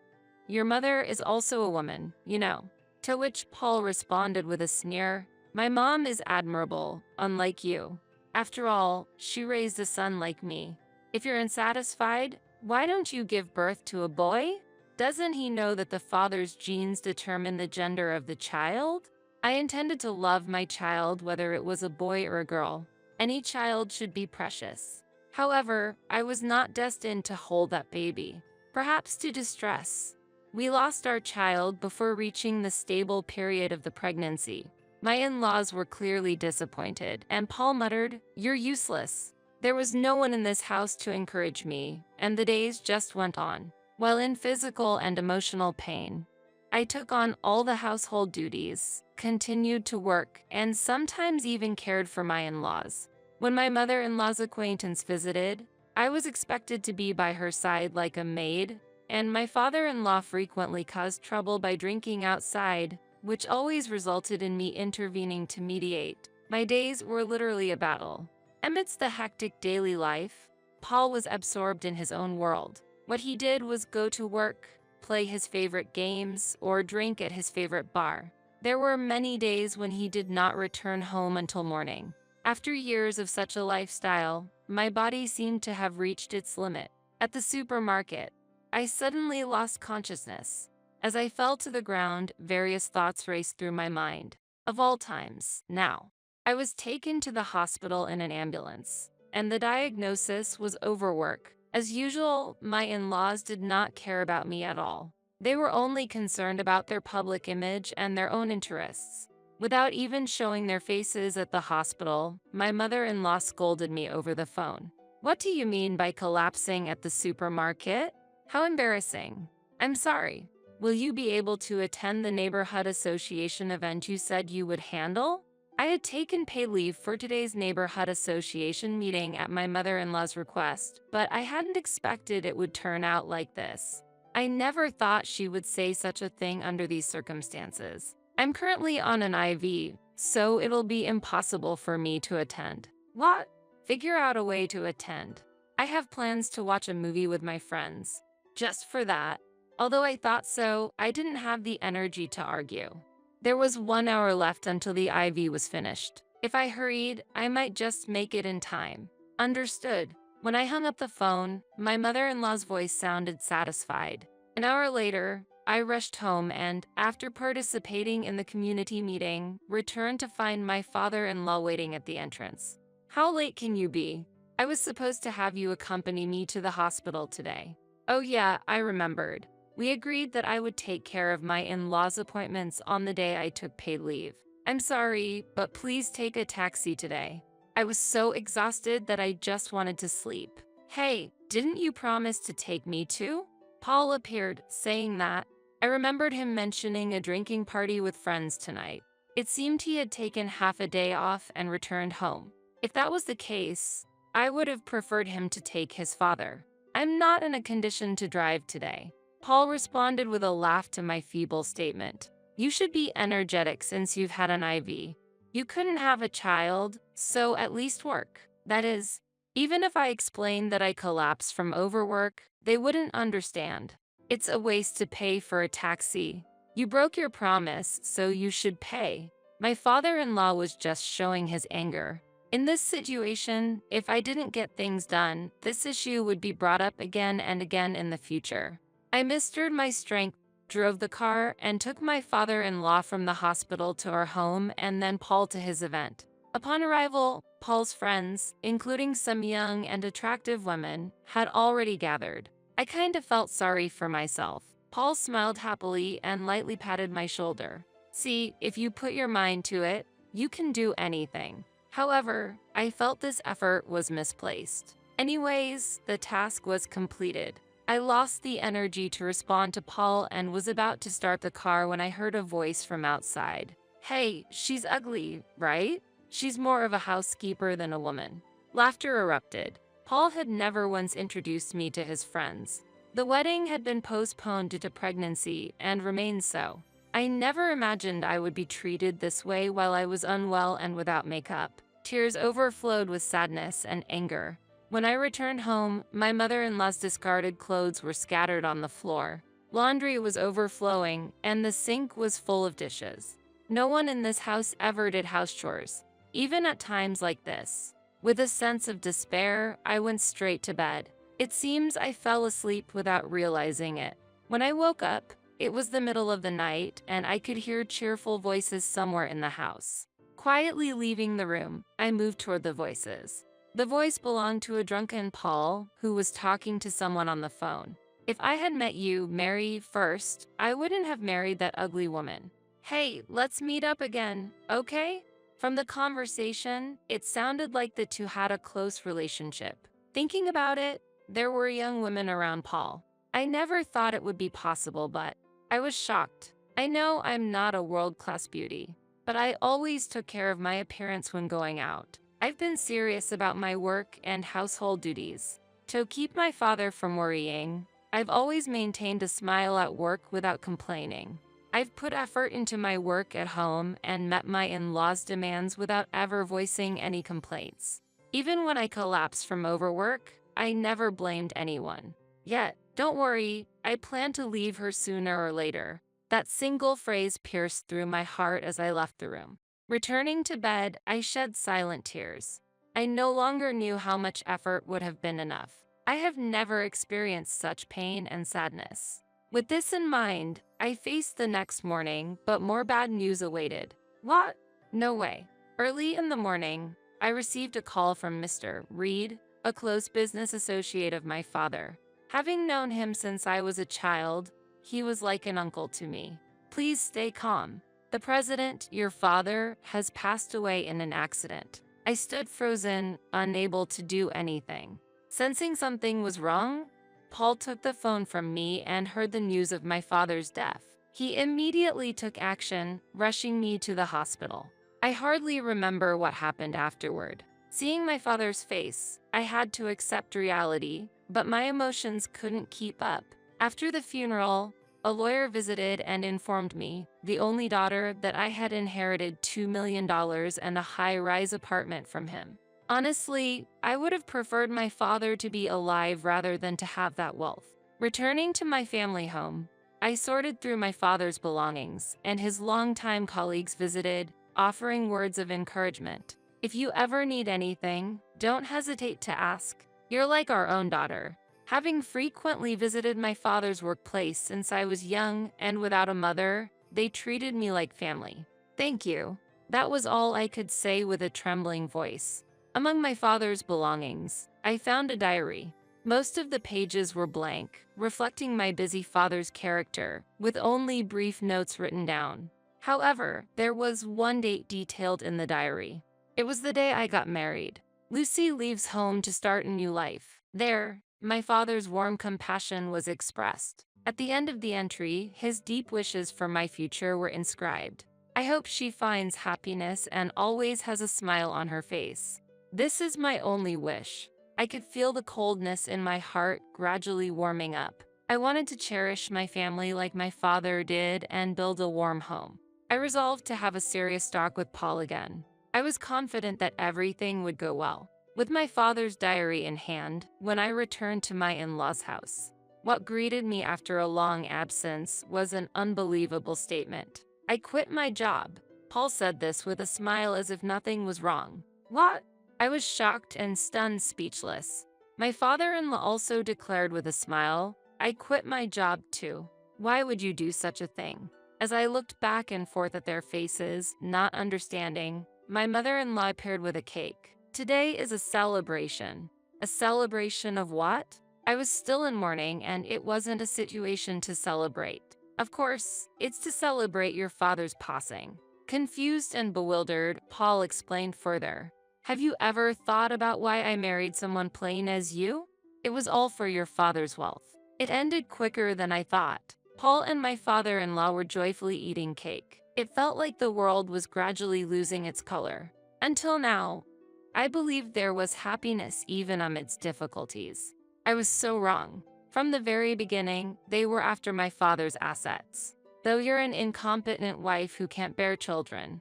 "Your mother is also a woman, you know." To which Paul responded with a sneer, "My mom is admirable, unlike you. After all, she raised a son like me. If you're unsatisfied, why don't you give birth to a boy? Doesn't he know that the father's genes determine the gender of the child?" I intended to love my child whether it was a boy or a girl. Any child should be precious. However, I was not destined to hold that baby. Perhaps to distress. We lost our child before reaching the stable period of the pregnancy. My in-laws were clearly disappointed, and Paul muttered, "You're useless." There was no one in this house to encourage me, and the days just went on. While in physical and emotional pain, I took on all the household duties, continued to work, and sometimes even cared for my in-laws. When my mother-in-law's acquaintance visited, I was expected to be by her side like a maid, and my father-in-law frequently caused trouble by drinking outside, which always resulted in me intervening to mediate. My days were literally a battle. Amidst the hectic daily life, Paul was absorbed in his own world. What he did was go to work, play his favorite games, or drink at his favorite bar. There were many days when he did not return home until morning. After years of such a lifestyle, my body seemed to have reached its limit. At the supermarket, I suddenly lost consciousness. As I fell to the ground, various thoughts raced through my mind. Of all times, now. I was taken to the hospital in an ambulance, and the diagnosis was overwork. As usual, my in-laws did not care about me at all. They were only concerned about their public image and their own interests. Without even showing their faces at the hospital, my mother-in-law scolded me over the phone. "What do you mean by collapsing at the supermarket? How embarrassing. I'm sorry. Will you be able to attend the neighborhood association event you said you would handle?" I had taken paid leave for today's neighborhood association meeting at my mother-in-law's request, but I hadn't expected it would turn out like this. I never thought she would say such a thing under these circumstances. I'm currently on an IV, so it'll be impossible for me to attend. What? Figure out a way to attend. I have plans to watch a movie with my friends. Just for that. Although I thought so, I didn't have the energy to argue. There was 1 hour left until the IV was finished. If I hurried, I might just make it in time. Understood. When I hung up the phone, my mother-in-law's voice sounded satisfied. An hour later, I rushed home and, after participating in the community meeting, returned to find my father-in-law waiting at the entrance. "How late can you be? I was supposed to have you accompany me to the hospital today." "Oh yeah, I remembered. We agreed that I would take care of my in-laws' appointments on the day I took paid leave. I'm sorry, but please take a taxi today. I was so exhausted that I just wanted to sleep." "Hey, didn't you promise to take me too?" Paul appeared, saying that. I remembered him mentioning a drinking party with friends tonight. It seemed he had taken half a day off and returned home. If that was the case, I would have preferred him to take his father. "I'm not in a condition to drive today." Paul responded with a laugh to my feeble statement. "You should be energetic since you've had an IV. You couldn't have a child, so at least work. That is, even if I explained that I collapsed from overwork, they wouldn't understand. It's a waste to pay for a taxi. You broke your promise, so you should pay." My father-in-law was just showing his anger. In this situation, if I didn't get things done, this issue would be brought up again and again in the future. I mustered my strength, drove the car, and took my father-in-law from the hospital to our home and then Paul to his event. Upon arrival, Paul's friends, including some young and attractive women, had already gathered. I kind of felt sorry for myself. Paul smiled happily and lightly patted my shoulder. "See, if you put your mind to it, you can do anything." However, I felt this effort was misplaced. Anyways, the task was completed. I lost the energy to respond to Paul and was about to start the car when I heard a voice from outside. "Hey, she's ugly, right? She's more of a housekeeper than a woman." Laughter erupted. Paul had never once introduced me to his friends. The wedding had been postponed due to pregnancy and remained so. I never imagined I would be treated this way while I was unwell and without makeup. Tears overflowed with sadness and anger. When I returned home, my mother-in-law's discarded clothes were scattered on the floor. Laundry was overflowing, and the sink was full of dishes. No one in this house ever did house chores, even at times like this. With a sense of despair, I went straight to bed. It seems I fell asleep without realizing it. When I woke up, it was the middle of the night, and I could hear cheerful voices somewhere in the house. Quietly leaving the room, I moved toward the voices. The voice belonged to a drunken Paul, who was talking to someone on the phone. "If I had met you, Mary, first, I wouldn't have married that ugly woman. Hey, let's meet up again, okay?" From the conversation, it sounded like the two had a close relationship. Thinking about it, there were young women around Paul. I never thought it would be possible, but I was shocked. I know I'm not a world-class beauty, but I always took care of my appearance when going out. I've been serious about my work and household duties. To keep my father from worrying, I've always maintained a smile at work without complaining. I've put effort into my work at home and met my in-laws' demands without ever voicing any complaints. Even when I collapsed from overwork, I never blamed anyone. Yet, don't worry, I plan to leave her sooner or later. That single phrase pierced through my heart as I left the room. Returning to bed, I shed silent tears. I no longer knew how much effort would have been enough. I have never experienced such pain and sadness. With this in mind, I faced the next morning, but more bad news awaited. What? No way. Early in the morning, I received a call from Mr. Reed, a close business associate of my father. Having known him since I was a child, he was like an uncle to me. Please stay calm. The president, your father, has passed away in an accident. I stood frozen, unable to do anything. Sensing something was wrong, Paul took the phone from me and heard the news of my father's death. He immediately took action, rushing me to the hospital. I hardly remember what happened afterward. Seeing my father's face, I had to accept reality, but my emotions couldn't keep up. After the funeral, a lawyer visited and informed me, the only daughter, that I had inherited $2 million and a high-rise apartment from him. Honestly, I would have preferred my father to be alive rather than to have that wealth. Returning to my family home, I sorted through my father's belongings, and his longtime colleagues visited, offering words of encouragement. If you ever need anything, don't hesitate to ask. You're like our own daughter. Having frequently visited my father's workplace since I was young and without a mother, they treated me like family. Thank you. That was all I could say with a trembling voice. Among my father's belongings, I found a diary. Most of the pages were blank, reflecting my busy father's character, with only brief notes written down. However, there was one date detailed in the diary. It was the day I got married. Lucy leaves home to start a new life. There, my father's warm compassion was expressed. At the end of the entry, his deep wishes for my future were inscribed. I hope she finds happiness and always has a smile on her face. This is my only wish. I could feel the coldness in my heart gradually warming up. I wanted to cherish my family like my father did and build a warm home. I resolved to have a serious talk with Paul again. I was confident that everything would go well. With my father's diary in hand, when I returned to my in-laws' house, what greeted me after a long absence was an unbelievable statement. I quit my job. Paul said this with a smile as if nothing was wrong. What? I was shocked and stunned, speechless. My father-in-law also declared with a smile, I quit my job too. Why would you do such a thing? As I looked back and forth at their faces, not understanding, my mother-in-law appeared with a cake. Today is a celebration. A celebration of what? I was still in mourning, and it wasn't a situation to celebrate. Of course, it's to celebrate your father's passing. Confused and bewildered, Paul explained further. Have you ever thought about why I married someone plain as you? It was all for your father's wealth. It ended quicker than I thought. Paul and my father-in-law were joyfully eating cake. It felt like the world was gradually losing its color. Until now, I believed there was happiness even amidst difficulties. I was so wrong. From the very beginning, they were after my father's assets. Though you're an incompetent wife who can't bear children,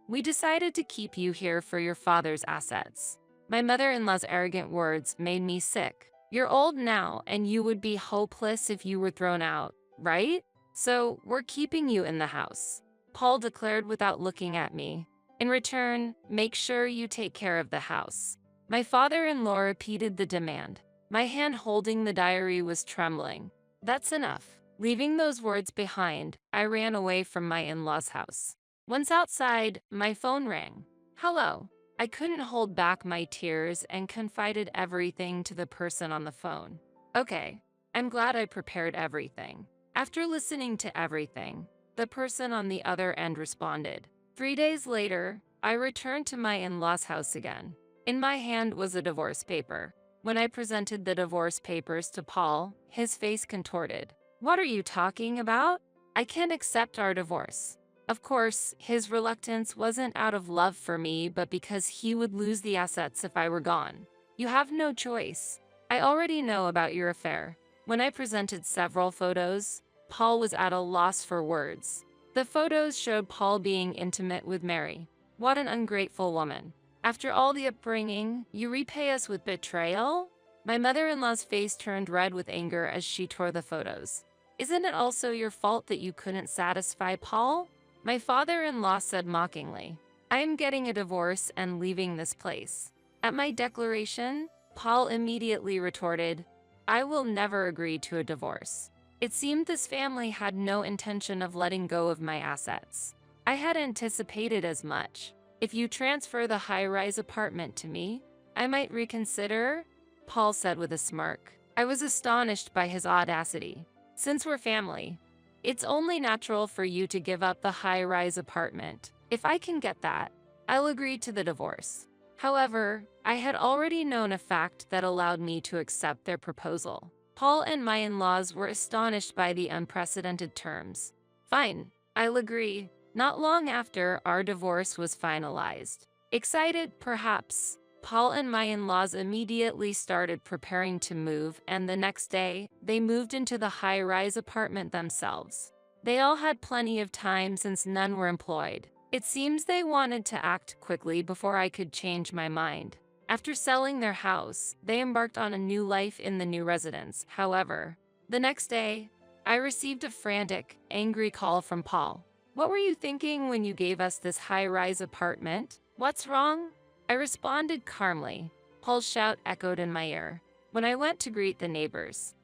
we decided to keep you here for your father's assets. My mother-in-law's arrogant words made me sick. You're old now, and you would be hopeless if you were thrown out, right? So we're keeping you in the house, Paul declared without looking at me. In return, make sure you take care of the house. My father-in-law repeated the demand. My hand holding the diary was trembling. That's enough. Leaving those words behind, I ran away from my in-laws' house. Once outside, my phone rang. Hello. I couldn't hold back my tears and confided everything to the person on the phone. Okay, I'm glad I prepared everything. After listening to everything, the person on the other end responded. 3 days later, I returned to my in-laws' house again. In my hand was a divorce paper. When I presented the divorce papers to Paul, his face contorted. What are you talking about? I can't accept our divorce. Of course, his reluctance wasn't out of love for me, but because he would lose the assets if I were gone. You have no choice. I already know about your affair. When I presented several photos, Paul was at a loss for words. The photos showed Paul being intimate with Mary. What an ungrateful woman. After all the upbringing, you repay us with betrayal? My mother-in-law's face turned red with anger as she tore the photos. Isn't it also your fault that you couldn't satisfy Paul? My father-in-law said mockingly. I am getting a divorce and leaving this place." At my declaration, Paul immediately retorted, "I will never agree to a divorce." It seemed this family had no intention of letting go of my assets. I had anticipated as much. "If you transfer the high-rise apartment to me, I might reconsider," Paul said with a smirk. I was astonished by his audacity. "Since we're family, it's only natural for you to give up the high-rise apartment. If I can get that, I'll agree to the divorce." However, I had already known a fact that allowed me to accept their proposal. Paul and my in-laws were astonished by the unprecedented terms. "Fine, I'll agree." Not long after, our divorce was finalized. Excited, perhaps, Paul and my in-laws immediately started preparing to move, and the next day, they moved into the high-rise apartment themselves. They all had plenty of time since none were employed. It seems they wanted to act quickly before I could change my mind. After selling their house, they embarked on a new life in the new residence. However, the next day, I received a frantic, angry call from Paul. "What were you thinking when you gave us this high-rise apartment? What's wrong?" I responded calmly. Paul's shout echoed in my ear. When I went to greet the neighbors,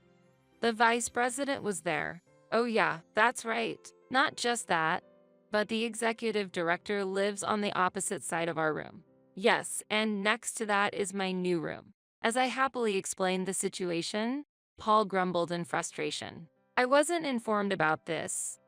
the vice president was there. "Oh yeah, that's right. Not just that, but the executive director lives on the opposite side of our room. Yes, and next to that is my new room." As I happily explained the situation, Paul grumbled in frustration. "I wasn't informed about this.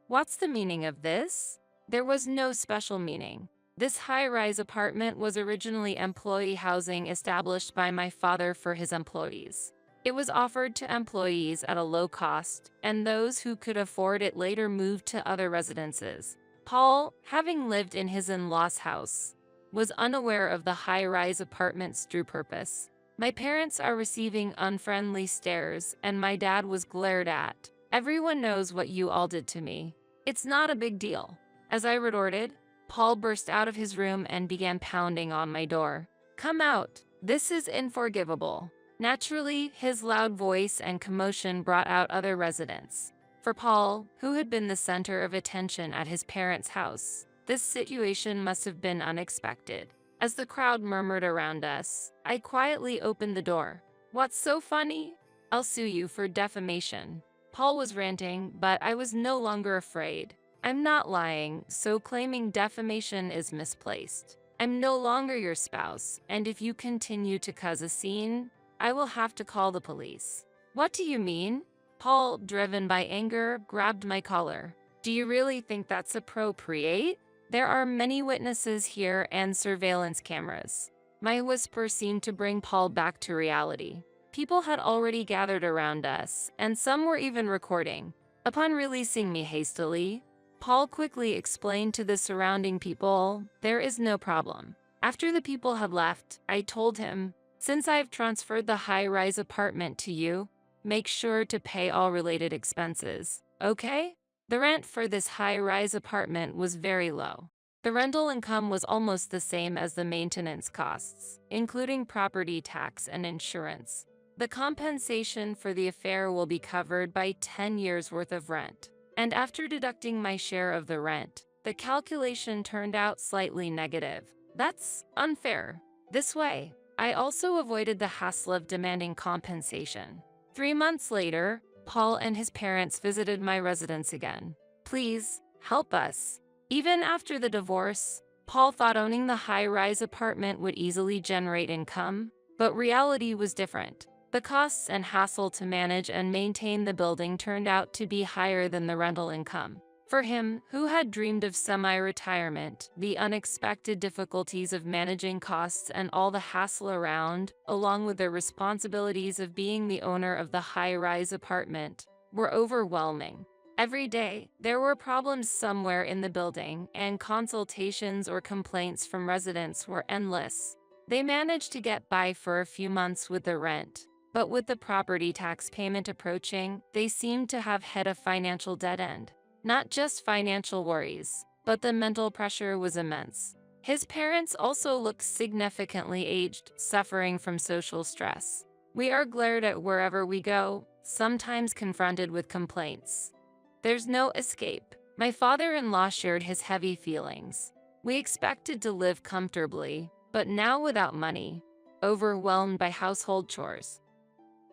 What's the meaning of this?" There was no special meaning. This high-rise apartment was originally employee housing established by my father for his employees. It was offered to employees at a low cost, and those who could afford it later moved to other residences. Paul, having lived in his in-laws' house, was unaware of the high-rise apartment's true purpose. My parents are receiving unfriendly stares, and my dad was glared at. "Everyone knows what you all did to me. It's not a big deal." As I retorted, Paul burst out of his room and began pounding on my door. "Come out. This is unforgivable." Naturally, his loud voice and commotion brought out other residents. For Paul, who had been the center of attention at his parents' house, this situation must have been unexpected. As the crowd murmured around us, I quietly opened the door. "What's so funny? I'll sue you for defamation." Paul was ranting, but I was no longer afraid. "I'm not lying, so claiming defamation is misplaced. I'm no longer your spouse, and if you continue to cause a scene, I will have to call the police." "What do you mean?" Paul, driven by anger, grabbed my collar. "Do you really think that's appropriate? There are many witnesses here and surveillance cameras." My whisper seemed to bring Paul back to reality. People had already gathered around us, and some were even recording. Upon releasing me hastily, Paul quickly explained to the surrounding people, "There is no problem." After the people had left, I told him, "Since I've transferred the high-rise apartment to you, make sure to pay all related expenses, okay?" The rent for this high-rise apartment was very low. The rental income was almost the same as the maintenance costs, including property tax and insurance. The compensation for the affair will be covered by 10 years' worth of rent. And after deducting my share of the rent, the calculation turned out slightly negative. That's unfair. This way, I also avoided the hassle of demanding compensation. 3 months later, Paul and his parents visited my residence again. "Please, help us." Even after the divorce, Paul thought owning the high-rise apartment would easily generate income, but reality was different. The costs and hassle to manage and maintain the building turned out to be higher than the rental income. For him, who had dreamed of semi-retirement, the unexpected difficulties of managing costs and all the hassle around, along with the responsibilities of being the owner of the high-rise apartment, were overwhelming. Every day, there were problems somewhere in the building, and consultations or complaints from residents were endless. They managed to get by for a few months with the rent, but with the property tax payment approaching, they seemed to have hit a financial dead end. Not just financial worries, but the mental pressure was immense. His parents also looked significantly aged, suffering from social stress. We are glared at wherever we go, sometimes confronted with complaints. There's no escape. My father-in-law shared his heavy feelings. We expected to live comfortably, but now without money, overwhelmed by household chores.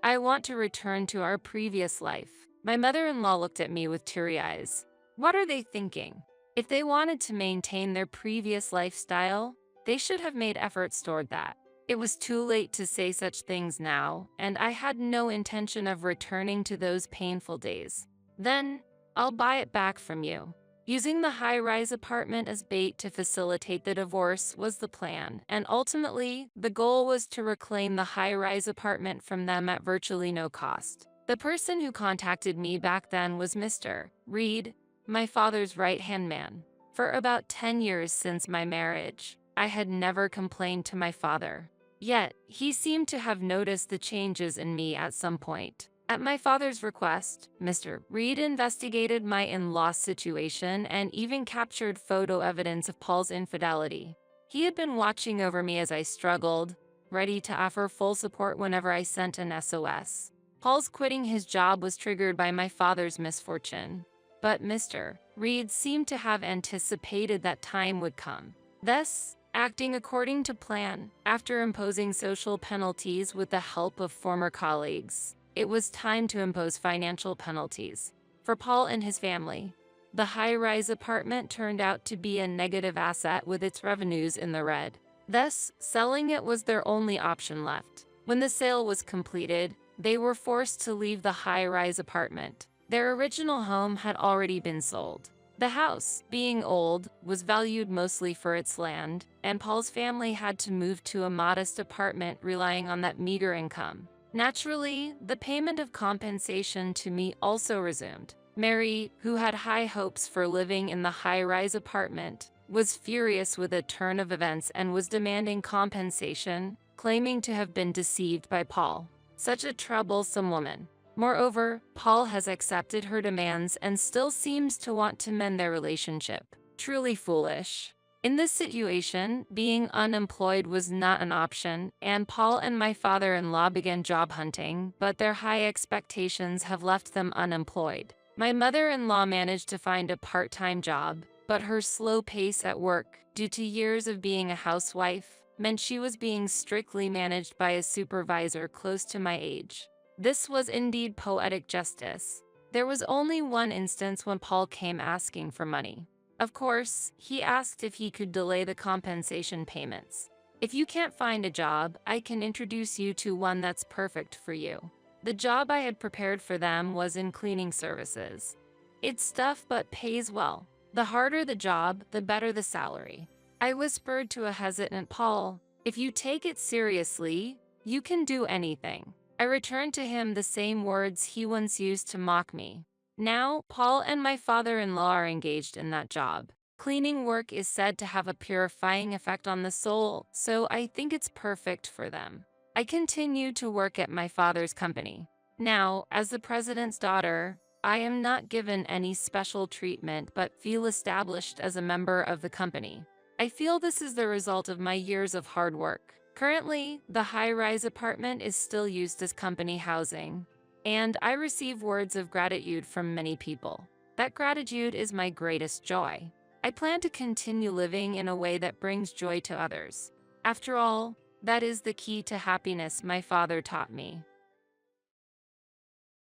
I want to return to our previous life. My mother-in-law looked at me with teary eyes. What are they thinking? If they wanted to maintain their previous lifestyle, they should have made efforts toward that. It was too late to say such things now, and I had no intention of returning to those painful days. Then, I'll buy it back from you. Using the high-rise apartment as bait to facilitate the divorce was the plan, and ultimately, the goal was to reclaim the high-rise apartment from them at virtually no cost. The person who contacted me back then was Mr. Reed, my father's right-hand man. For about 10 years since my marriage, I had never complained to my father. Yet, he seemed to have noticed the changes in me at some point. At my father's request, Mr. Reed investigated my in-law situation and even captured photo evidence of Paul's infidelity. He had been watching over me as I struggled, ready to offer full support whenever I sent an SOS. Paul's quitting his job was triggered by my father's misfortune, but Mr. Reed seemed to have anticipated that time would come. Thus, acting according to plan, after imposing social penalties with the help of former colleagues, it was time to impose financial penalties. For Paul and his family, the high-rise apartment turned out to be a negative asset with its revenues in the red. Thus, selling it was their only option left. When the sale was completed, they were forced to leave the high-rise apartment. Their original home had already been sold. The house, being old, was valued mostly for its land, and Paul's family had to move to a modest apartment relying on that meager income. Naturally, the payment of compensation to me also resumed. Mary, who had high hopes for living in the high-rise apartment, was furious with a turn of events and was demanding compensation, claiming to have been deceived by Paul. Such a troublesome woman. Moreover, Paul has accepted her demands and still seems to want to mend their relationship. Truly foolish. In this situation, being unemployed was not an option, and Paul and my father-in-law began job hunting, but their high expectations have left them unemployed. My mother-in-law managed to find a part-time job, but her slow pace at work, due to years of being a housewife, meant she was being strictly managed by a supervisor close to my age. This was indeed poetic justice. There was only one instance when Paul came asking for money. Of course, he asked if he could delay the compensation payments. If you can't find a job, I can introduce you to one that's perfect for you. The job I had prepared for them was in cleaning services. It's tough but pays well. The harder the job, the better the salary. I whispered to a hesitant Paul, if you take it seriously, you can do anything. I returned to him the same words he once used to mock me. Now, Paul and my father-in-law are engaged in that job. Cleaning work is said to have a purifying effect on the soul, so I think it's perfect for them. I continue to work at my father's company. Now, as the president's daughter, I am not given any special treatment but feel established as a member of the company. I feel this is the result of my years of hard work. Currently, the high-rise apartment is still used as company housing, and I receive words of gratitude from many people. That gratitude is my greatest joy. I plan to continue living in a way that brings joy to others. After all, that is the key to happiness my father taught me.